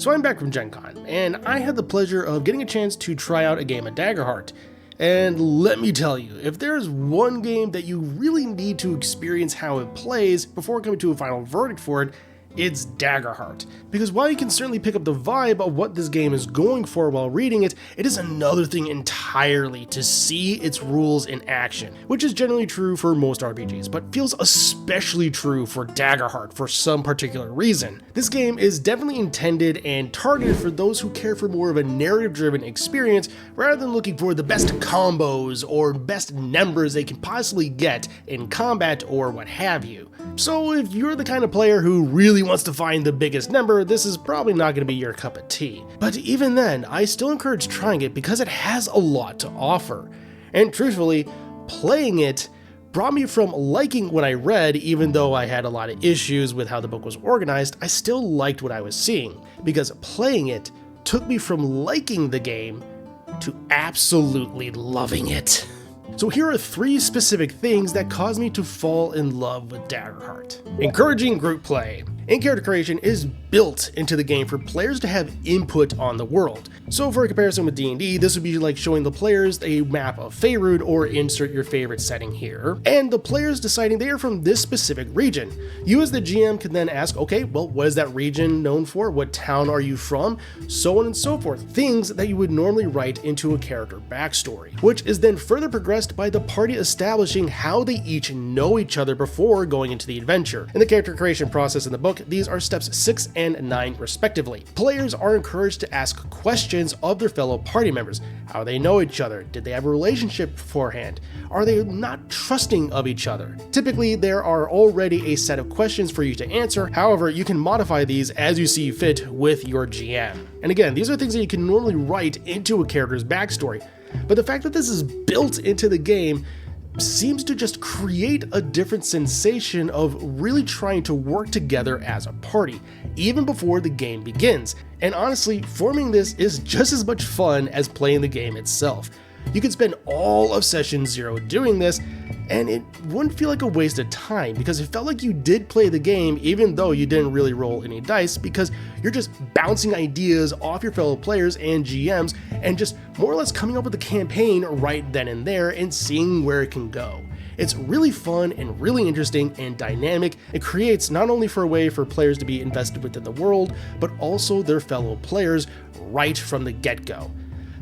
So I'm back from Gen Con, and I had the pleasure of getting a chance to try out a game of Daggerheart. And let me tell you, if there's one game that you really need to experience how it plays before coming to a final verdict for it, it's Daggerheart. Because while you can certainly pick up the vibe of what this game is going for while reading it, it is another thing entirely to see its rules in action, which is generally true for most RPGs, but feels especially true for Daggerheart for some particular reason. This game is definitely intended and targeted for those who care for more of a narrative-driven experience rather than looking for the best combos or best numbers they can possibly get in combat or what have you. So if you're the kind of player who really wants to find the biggest number, this is probably not going to be your cup of tea. But even then, I still encourage trying it because it has a lot to offer. And truthfully, playing it brought me from liking what I read, even though I had a lot of issues with how the book was organized, I still liked what I was seeing, because playing it took me from liking the game to absolutely loving it. So here are 3 specific things that caused me to fall in love with Daggerheart. Encouraging group play. In-character creation is built into the game for players to have input on the world. So for a comparison with D&D, this would be like showing the players a map of Faerûd or insert your favorite setting here, and the players deciding they are from this specific region. You as the GM can then ask, okay, well, what is that region known for? What town are you from? So on and so forth. Things that you would normally write into a character backstory, which is then further progressed by the party establishing how they each know each other before going into the adventure. In the character creation process in the book, these are steps 6 and 9 respectively. Players are encouraged to ask questions of their fellow party members. How they know each other? Did they have a relationship beforehand? Are they not trusting of each other? Typically, there are already a set of questions for you to answer. However, you can modify these as you see fit with your GM. And again, these are things that you can normally write into a character's backstory. But the fact that this is built into the game seems to just create a different sensation of really trying to work together as a party, even before the game begins. And honestly, forming this is just as much fun as playing the game itself. You could spend all of session 0 doing this, and it wouldn't feel like a waste of time because it felt like you did play the game even though you didn't really roll any dice, because you're just bouncing ideas off your fellow players and GMs and just more or less coming up with a campaign right then and there and seeing where it can go. It's really fun and really interesting and dynamic. It creates not only for a way for players to be invested within the world, but also their fellow players right from the get-go.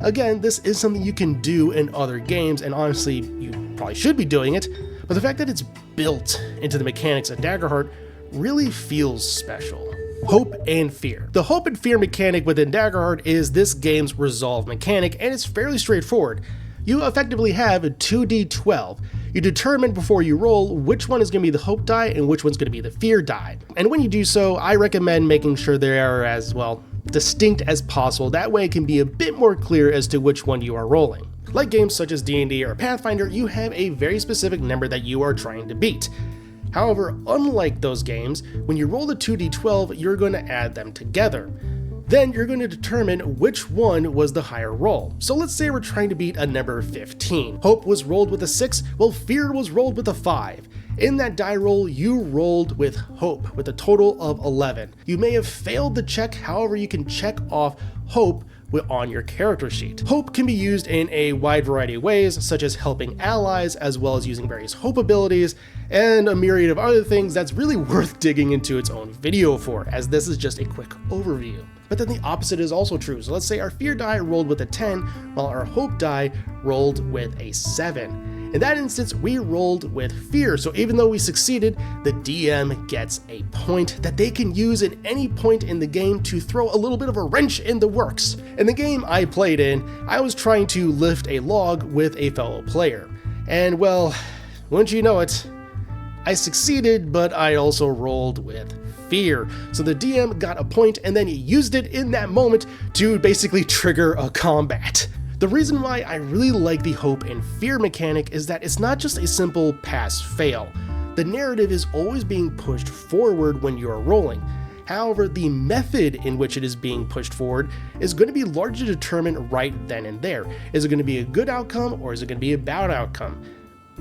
Again, this is something you can do in other games, and honestly, you probably should be doing it, but the fact that it's built into the mechanics of Daggerheart really feels special. Hope and fear. The hope and fear mechanic within Daggerheart is this game's resolve mechanic, and it's fairly straightforward. You effectively have a 2d12. You determine before you roll which one is going to be the hope die and which one's going to be the fear die. And when you do so, I recommend making sure they are as, well, distinct as possible. That way it can be a bit more clear as to which one you are rolling. Like games such as D&D or Pathfinder, you have a very specific number that you are trying to beat. However, unlike those games, when you roll the 2d12, you're going to add them together. Then you're going to determine which one was the higher roll. So let's say we're trying to beat a number 15. Hope was rolled with a 6, while fear was rolled with a 5. In that die roll, you rolled with hope with a total of 11. You may have failed the check, however you can check off hope on your character sheet. Hope can be used in a wide variety of ways, such as helping allies, as well as using various hope abilities, and a myriad of other things that's really worth digging into its own video for, as this is just a quick overview. But then the opposite is also true. So let's say our fear die rolled with a 10, while our hope die rolled with a 7. In that instance, we rolled with fear, so even though we succeeded, the DM gets a point that they can use at any point in the game to throw a little bit of a wrench in the works. In the game I played in, I was trying to lift a log with a fellow player. And well, wouldn't you know it, I succeeded, but I also rolled with fear. So the DM got a point and then he used it in that moment to basically trigger a combat. The reason why I really like the hope and fear mechanic is that it's not just a simple pass-fail. The narrative is always being pushed forward when you're rolling. However, the method in which it is being pushed forward is going to be largely determined right then and there. Is it going to be a good outcome or is it going to be a bad outcome?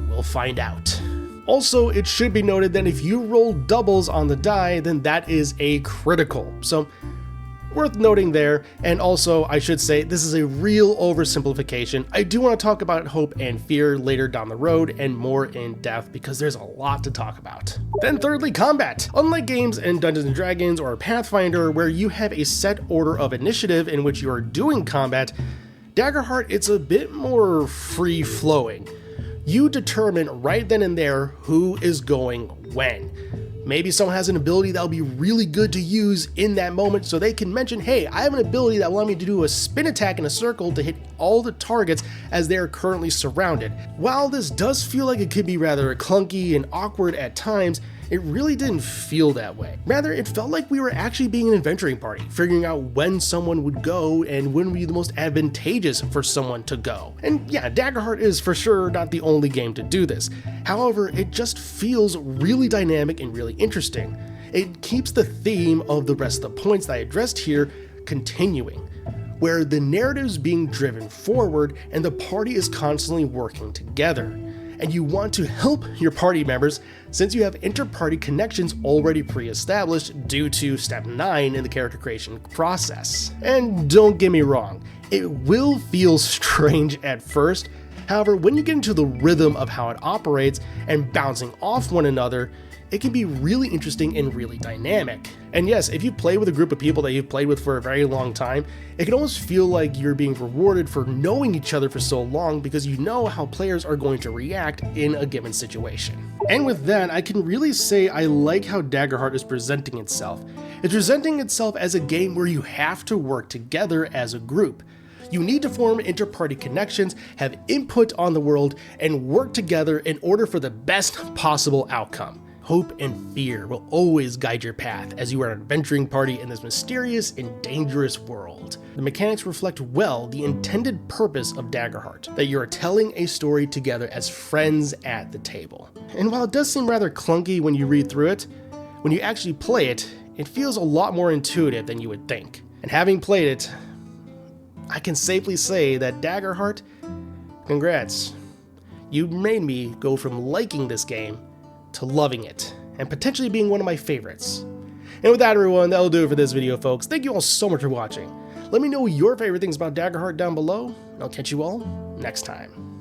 We'll find out. Also, it should be noted that if you roll doubles on the die, then that is a critical. So Worth noting there, and also I should say this is a real oversimplification. I do want to talk about hope and fear later down the road and more in depth because there's a lot to talk about. Then thirdly, combat. Unlike games in Dungeons & Dragons or Pathfinder where you have a set order of initiative in which you are doing combat, Daggerheart, it's a bit more free-flowing. You determine right then and there who is going when. Maybe someone has an ability that will be really good to use in that moment, so they can mention, hey, I have an ability that will allow me to do a spin attack in a circle to hit all the targets as they are currently surrounded. While this does feel like it could be rather clunky and awkward at times, it really didn't feel that way. Rather, it felt like we were actually being an adventuring party, figuring out when someone would go and when would be the most advantageous for someone to go. And yeah, Daggerheart is for sure not the only game to do this. However, it just feels really dynamic and really interesting. It keeps the theme of the rest of the points that I addressed here continuing, where the narrative is being driven forward and the party is constantly working together. And you want to help your party members since you have inter-party connections already pre-established due to step 9 in the character creation process. And don't get me wrong, it will feel strange at first. However, when you get into the rhythm of how it operates and bouncing off one another, it can be really interesting and really dynamic. And yes, if you play with a group of people that you've played with for a very long time, it can almost feel like you're being rewarded for knowing each other for so long because you know how players are going to react in a given situation. And with that, I can really say I like how Daggerheart is presenting itself. It's presenting itself as a game where you have to work together as a group. You need to form inter-party connections, have input on the world, and work together in order for the best possible outcome. Hope and fear will always guide your path as you are an adventuring party in this mysterious and dangerous world. The mechanics reflect well the intended purpose of Daggerheart, that you are telling a story together as friends at the table. And while it does seem rather clunky when you read through it, when you actually play it, it feels a lot more intuitive than you would think. And having played it, I can safely say that Daggerheart, congrats. You made me go from liking this game to loving it, and potentially being one of my favorites. And with that, everyone, that'll do it for this video, folks. Thank you all so much for watching. Let me know your favorite things about Daggerheart down below, and I'll catch you all next time.